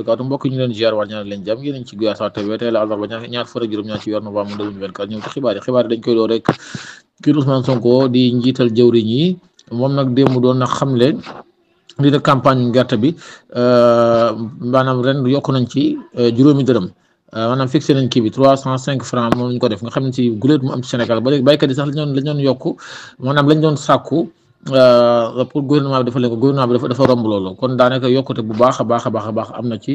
barakaatu mbokk ñu leen ziar waat ñaan leen jàmm yéen ci Guyaasa TV tey la àllarba ñaar fukk ak juróom-ñaar ci weer novembre 2024 ñëw ci xibaar yi dañ koy door rek kii Ousmane Sonko di njiital jëwriñ yi moom nag démb doon na xamle lii de campagne gerte bi maanaam ren yokk nañ ci juróomi dërëm maanaam fixé nañ kii bi 305 francs moom lañ ko def nga xam ne ci guléet mu am ci Sénégal ba léegi baykat yi sax lañ doon yokk maanaam lañ doon sàkku pour gouvernement bi dafa leen ko gouvernement bi dafa romb loolu kon daanaka yokkute bu baax a baax am na ci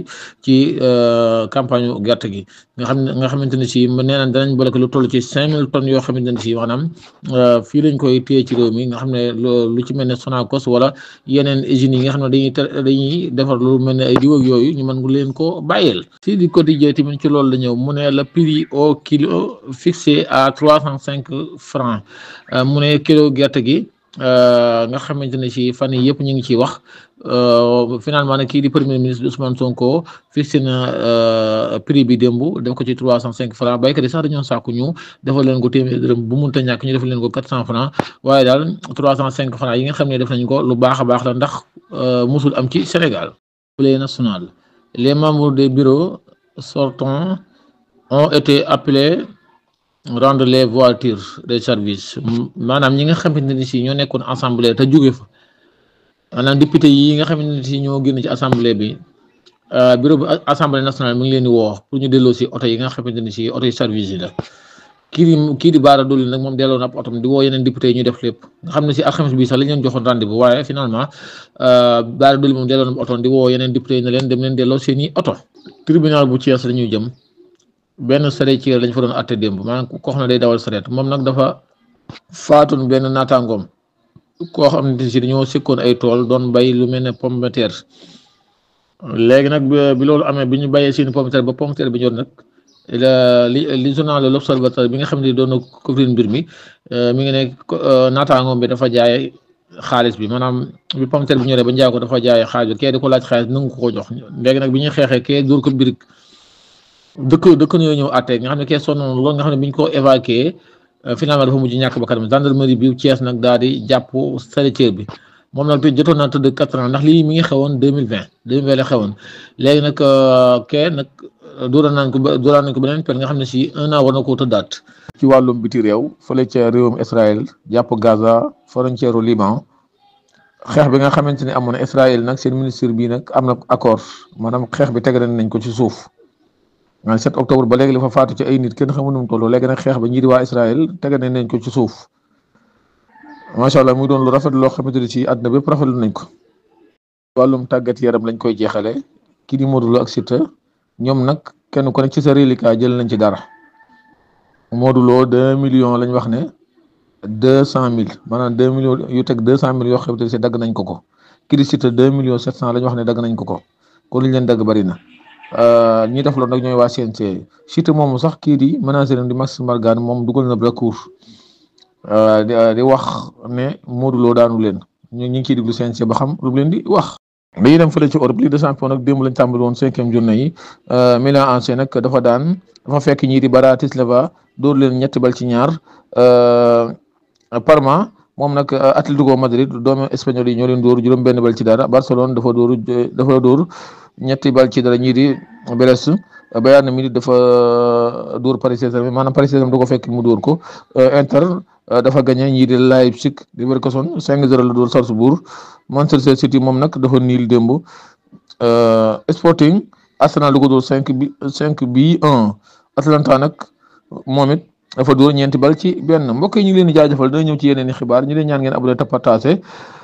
campagne gerte gi nga xamante ne si nee na danañ bloqué lu toll ci 5000 tonnes yoo xamante ne si maanaam fii lañ koy téye ci réew mi nga xam ne lu ci mel ne Sonacos wala yeneen usines yi nga xam ne dañuy defar lu mel ne ay diw ak yooyu ñu mën leen ko bàyyeel. fii di quotidien tamit ci loolu la ñëw mu ne le prix au kilo fixé à 305 francs mu ne kilo gerte gi. Nga xamante ne ci fan yii yëpp ñu ngi ciy wax finalement nag kii di premier ministre Ousmane Sonko fixé na prix bi démb def ko ci 305 francs baykat yi sax dañoo sàkku ñu defal leen ko téeméer dërëm bu mënta ñàkk ñu defal leen ko 400 francs waaye daal 305 francs yi nga xam ne def nañ ko lu baax a baax la ndax musul am ci Sénégal. Assemblée nationale, les membres des bureaux sortants ont été appelés rendre les voitures de service maanaam ñi nga xamante ne si ñoo nekkoon assemblée te jóge fa maanaam député yi nga xamante ne si ñoo génn ci assemblée bi bureau bi assemblée nationale mi ngi leen di woo pour ñu delloo si oto yi nga xamante ne si oto yi service yi la kii di Bara Dolly nag moom delloo na ab otom di woo yeneen député yi ñu def lépp nga xam ne si alxames bi sax la ñu leen joxoon rendez-vous waaye finalement Bara Dolly moom delloo na ab otom di woo yeneen député yi ne leen dem leen delloo seeni oto. Tribunal bu Thiès la ñuy jëm. benn charretier lañ fa doon atte démb maanaam koo xam ne day dawal sareet moom nag dafa faatoon benn naataangoom koo xam ne si dañoo sikkoon ay tool doon bay lu mel ne pomme de terre léegi nag bi loolu amee bi ñu bàyyee seen pomme de terre ba pomme de terre bi ñor nag li journal L'Observateur bi nga xam ne doon na couvrir mbir mi mi ngi ne naataangoom bi dafa jaay xaalis bi maanaam bi pomme de terre bi ñoree ba njaay ko dafa jaay xaalis bi kee di ko laaj xaalis nangu ko jox léegi nag bi ñuy xeexee kee dóor ko birig dëkk ñoo ñëw àtte nga xam ne kee sonnoon loolu nga xam ne bi ñu ko évacué finalement dafa mujj ñàkk ba kanam gendarmerie bi Thiès nag daal di jàpp charretier bi moom nag te jotoon na tëdd 4 ans ndax lii mi ngi xewoon 2020 la xewoon léegi nag kee nag dóoraan nañ ko beneen pen nga xam ne si 1 an war na koo tëddaat. ci wàllum biti réew fële ca réewum Israël jàpp Gaza frontière Liban xeex bi nga xamante ne amoon na Israël nag seen ministre bi nag am na accord maanaam xeex bi teg nañ ko ci suuf. 7 octobre ba léegi la fa faatu ci ay nit kenn xamu nu mu toll léegi nag xeex ba ñii di waa Israël tege nañ ko ci suuf macha allah muy doon lu rafet loo xamante ne ci àdduna bépp rafetlu nañ ko. wàllum tàggat yaram lañ koy jeexale kii di Modou Lo ak Siteu ñoom nag kenn ku nekk ci sa reliquat jël nañ ci dara Modou Lo 2 millions lañ wax ne 200 000 maanaam 2 millions yu teg 200 000 yoo xamante ne si dagg nañ ko kii di Siteu 2 millions 700 lañ wax ne dagg nañ ko kon liñ leen dagg bari na. ñi def loolu nag ñooy waa CNG Siteu moomu sax kii di manager di Max Mbargane moom dugal na recours di wax ne Modou Lo daanu leen ñu ngi ciy déglu CNG ba xam lu leen di wax. dañuy dem fële ci Europe Ligue des Champions nag démb lañ tàmbali woon 5e journée yi Milan AC nag dafa fekk ñii di Bratislava dóor leen 3 bal ci 2 Parma moom nag Atlético Madrid doomu espagnol yi ñoo leen dóor juróom-benn bal ci dara Barcelone dafa dóor 3 bal ci dara ñii di Brest Bayern Munich dafa dóor Paris Saint-Germain maanaam Paris Saint-Germain da ko fekk mu dóor ko Inter dafa gagné ñii di Leipzig di Leverkusen 5-0 la dóor Salzbourg Manchester City moom nag dafa niil démb Sporting Arsenal da ko dóor 5 bi 1 Atlanta nag moom it dafa dóor 4 bal ci 1 mbokk yi ñu ngi leen di jaajëfal dina ñëw ci yeneen i xibaar ñu leen ñaan ngeen abonné te partagé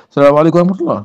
salaamaaleykum wa rahmatullah